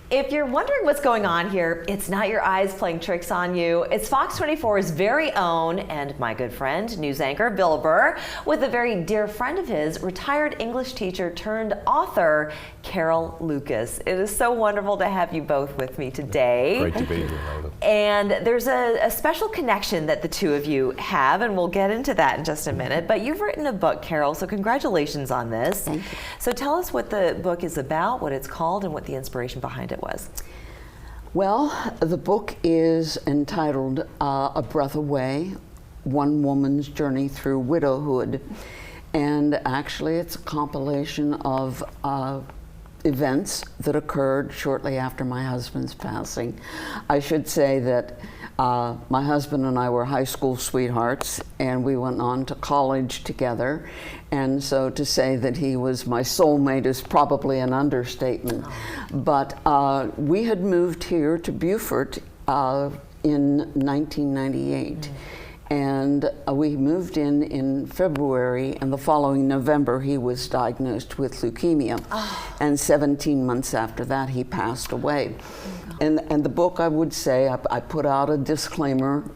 If you're wondering what's going on here, it's not your eyes playing tricks on you. It's Fox 24's very own and my good friend, news anchor Bill Burr, with a very dear friend of his, retired English teacher turned author, Carol Lucas. It is so wonderful to have you both with me today. Great to be here. And there's a special connection that the two of you have, and we'll get into that in just a minute. But you've written a book, Carol, so congratulations on this. Thank you. So tell us what the book is about, what it's called, and what the inspiration behind it was. Well, the book is entitled A Breath Away, One Woman's Journey Through Widowhood. And actually it's a compilation of events that occurred shortly after my husband's passing. I should say that my husband and I were high school sweethearts, and we went on to college together. And so to say that he was my soulmate is probably an understatement. But we had moved here to Beaufort in 1998. And we moved in February, and the following November he was diagnosed with leukemia. And 17 months after that he passed away. And the book, I would say, I put out a disclaimer.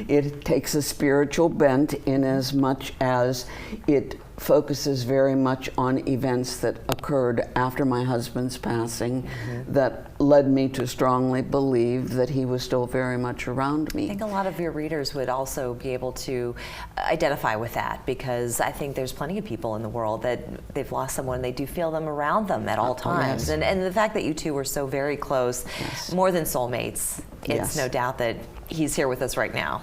It takes a spiritual bent in as much as it focuses very much on events that occurred after my husband's passing that led me to strongly believe that he was still very much around me. I think a lot of your readers would also be able to identify with that, because I think there's plenty of people in the world that they've lost someone, they do feel them around them at all times. Yes. And the fact that you two were so very close, more than soulmates, it's no doubt that he's here with us right now.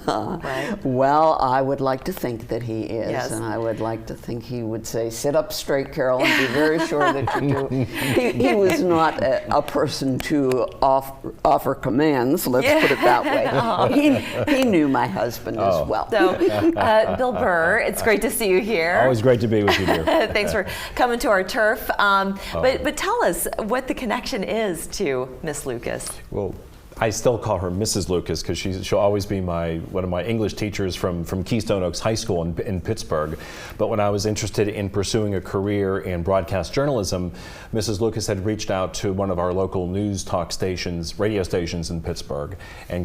Right? Well, I would like to think that he is, and I would like to think he would say, "Sit up straight, Carol," and be very sure that you do. He was not a person to offer commands, let's put it that way. He knew my husband as well. So, Bill Burr, it's great to see you here. Always great to be with you, dear. Thanks for coming to our turf. But tell us what the connection is to Miss Lucas. Well, I still call her Mrs. Lucas because she'll always be one of my English teachers from Keystone Oaks High School in Pittsburgh. But when I was interested in pursuing a career in broadcast journalism, Mrs. Lucas had reached out to one of our local news talk stations, radio stations in Pittsburgh, and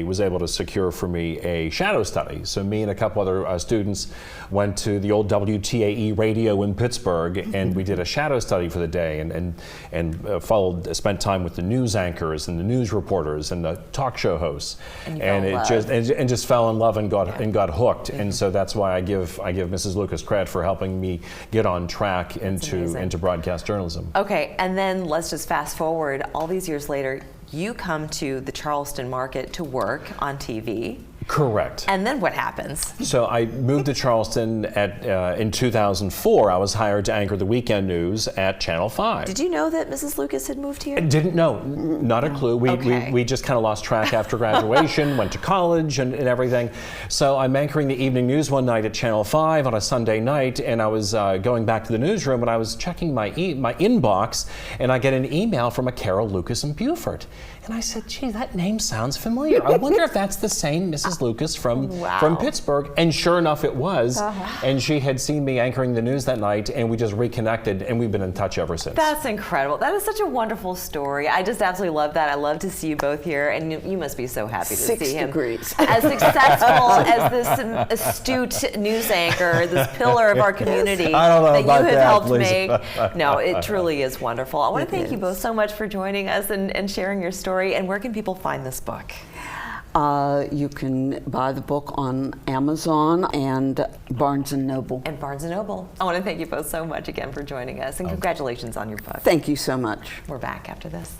was able to secure for me a shadow study. So me and a couple other students went to the old WTAE radio in Pittsburgh, and we did a shadow study for the day, and spent time with the news anchors and the news reporters and the talk show hosts, and just fell in love and got hooked. And so that's why I give Mrs. Lucas credit for helping me get on track into broadcast journalism. Okay, and then let's just fast forward all these years later. You come to the Charleston market to work on TV. Correct. And then what happens? So I moved to Charleston in 2004. I was hired to anchor the weekend news at Channel 5. Did you know that Mrs. Lucas had moved here? I didn't know. Not a clue. We just kind of lost track after graduation, went to college and everything. So I'm anchoring the evening news one night at Channel 5 on a Sunday night, and I was going back to the newsroom, and I was checking my inbox, and I get an email from a Carol Lucas in Beaufort. And I said, gee, that name sounds familiar. I wonder if that's the same Mrs. Lucas from Pittsburgh. And sure enough, it was. And she had seen me anchoring the news that night, and we just reconnected, and we've been in touch ever since. That's incredible. That is such a wonderful story. I just absolutely love that. I love to see you both here, and you must be so happy to see him. 6 degrees. As successful as this astute news anchor, this pillar of our community that you have helped make. No, it truly is wonderful. I want to thank you both so much for joining us and sharing your story. And where can people find this book? You can buy the book on Amazon and Barnes & Noble. And Barnes & Noble. I want to thank you both so much again for joining us, and congratulations on your book. Thank you so much. We're back after this.